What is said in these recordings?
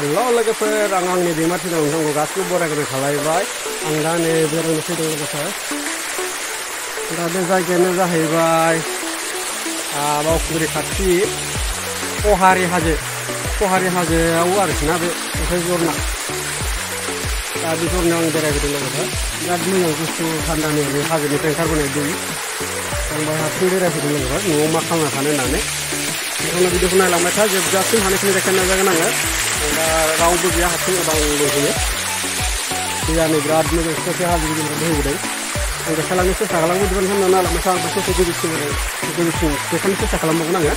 hello लोगोफोर आं आंनि दैमाथिनाव नोंथांखौ गासिबो बरायग्रोनाय खालामबाय आं दा नै बेरायनो फैदों लोगोफोर दा बे जायगायानो जाहैबाय बावखुंग्रि खाथि पहारि हाजोआव आरोखि ना बे अन्थाइ जरना दा बे जरनायाव आं बेरायफैदों लोगोफोर बिराद मोजां गुसु थान्दानि बे हाजोनिफ्राय ओंखारबोनाय दै आं बाहाय हारसिं बेरायफैदों लोगोफोर न'आव मा खालामना थानो होननानै नोंथांनो भिडिअखौ नायलांबाय था जोबजासिम हानायखिनि देखायनो नाजागोन आङो दा रावबो गैया हारसिं गोबां दंफैयो दैया नै बिराद मोजां ससे हाजो गिदिरनिफ्राय बोहैबोदों आं देखायलांनो सेस्था खालामगोन होनना नायलांबाय था आं ससे गोजौसिम देखायनो सेस्था खालामबावगोन आङो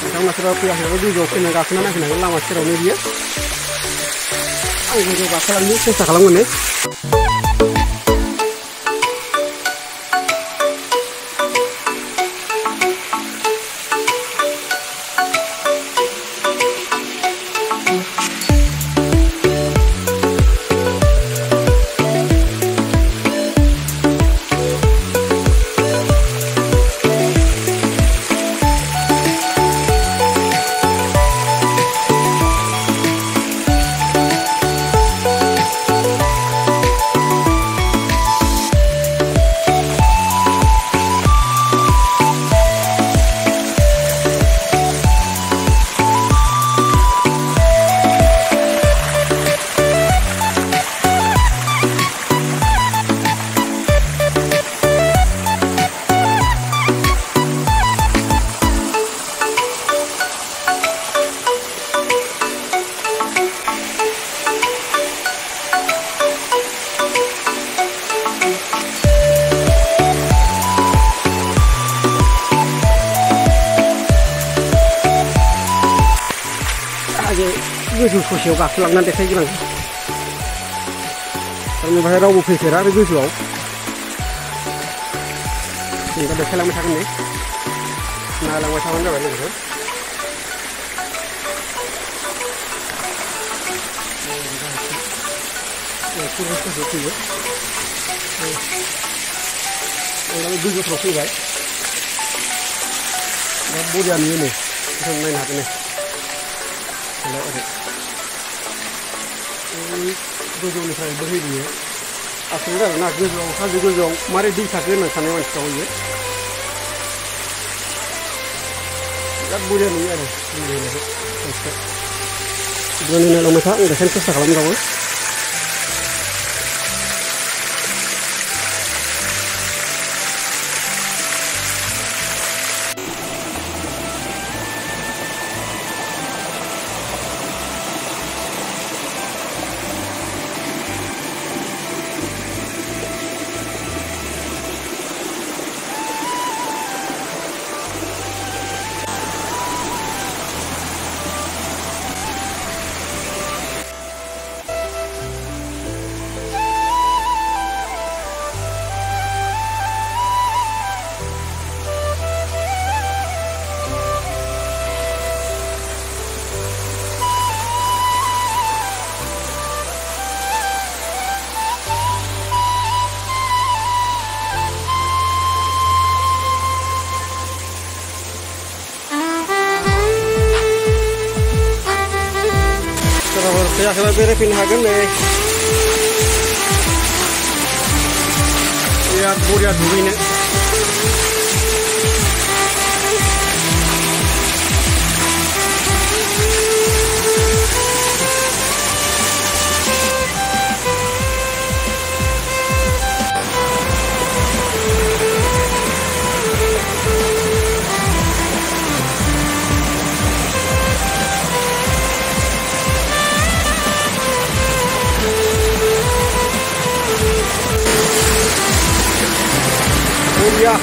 नोंथांमोना सोरबा फैयाखैबाबो गोजौआव फैना गाखोना नायफैनांगोन लामा सेरावनो बियो आं गोजौआव गाखोलांनो सेस्था खालामगोन नै गोजौ ससेयाव गाखोलांनानै देखायगोन आं थारमाने बाहाय रावबो फैफेरा बे गोजौआव जों दा देखायलांबाय थागोन नै नायलांबाय थाबानो जाबाय लोगोफोर फैयो आं गोजौफ्राव फैबाय दा बरिया नुयो नै बेखौ नायनो हागोन नै ओरै गोजौनिफ्राय बोहैबोयो आसलि आरोना गोजौआव हाजो गोजौआव मारै दै थाखो होनना साननाय मानसिफ्रा होयो बिराद बरिया नुयो आरो बिदिनो नायलांबाय था आं देखायनो सेस्था खालामबावो फैयाखैबा बेरायफैनो हागोन नै बिराद बरिया दुगैनो ya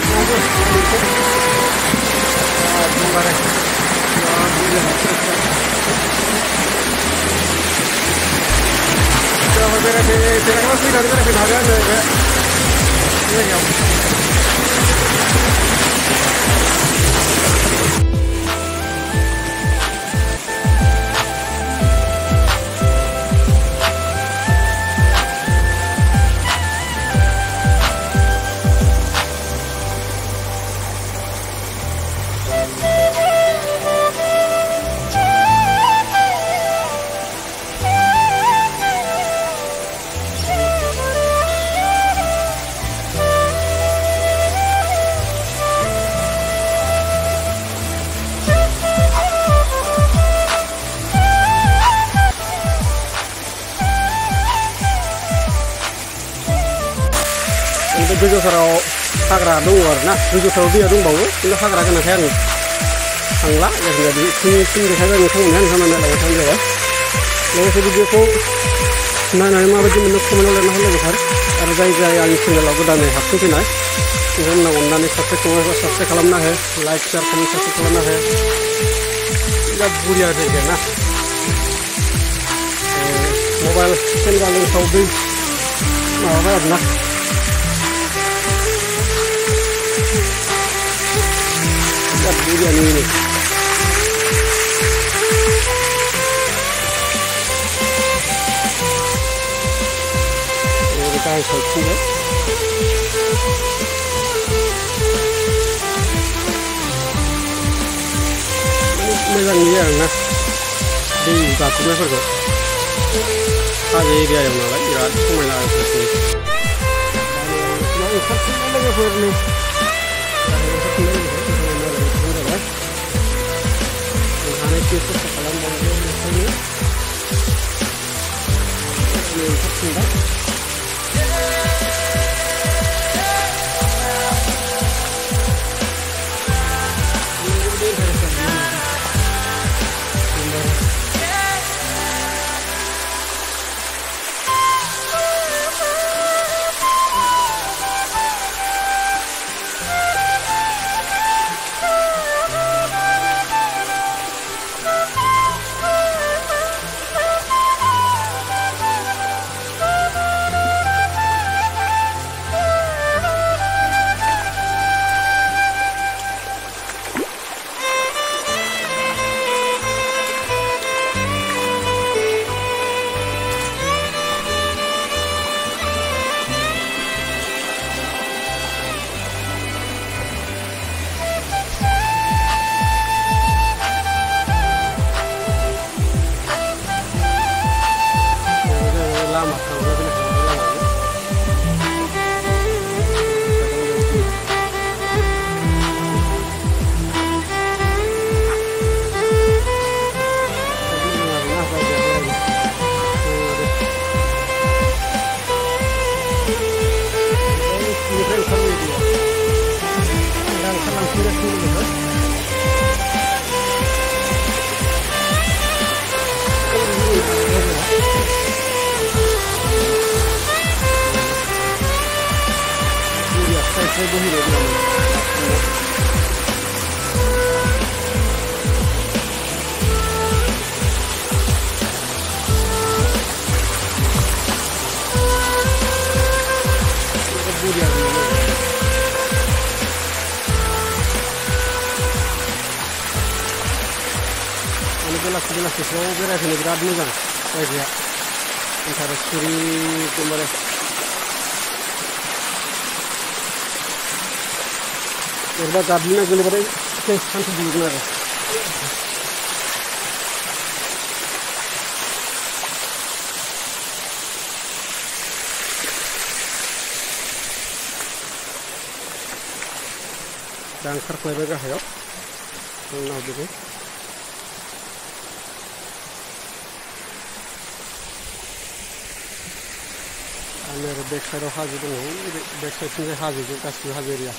गोजौथाराव हाग्रा दङ आरोना गोजौथाराव दैया दंबावो खिन्थु हाग्रा गोनांखाय आं थांला जायखिजाया बेसिम देखायबाय नोंथांमोनहा नोंथांमोना नायलांबाय थाबानो जाबाय लोगोसे भिडिअखौ नायनानै माबायदि मोनो कमेन्टआव लिरना हो लोगोफोर आरो जाय आंनि चेनेलाव गोदानै हाबफैनाय नोंथांमोना अननानै साबस्क्राइब खालामना हो लाइक शेयार कमेन्ट साबस्क्राइब खालामना हो बिराद बुरिया जायगाया ना मबाइल सेनगालिफ्राव दै माबाबाय आरोना बिराद बुरियानि गाहाय साइडथिंजाय मोजां नुयो आरोना दै गाथुनायफोरखौ हाजो एरियायाव नालाय बिराद समायना ओंखारफिननाय लोगोफोरनि जाबाय हानायखि खस्थ' खालामबावो ओंखायनो ओंखारफिनबाय बेलासिफ्राव बेरायफैनो बिराद मोजां जायगाया इन्टारेस्टरि एकदमबारे बोरैबा गाबलिना गोलैबाथाय सेस सान्थि दिगोन आरो दा ओंखारख्लायबाय गाहायाव आंनाव बेखौ आरो बेक साइडआव हाजो दङ बेक साइडथिंजाय हाजोजों गासिबो हाजो एरिया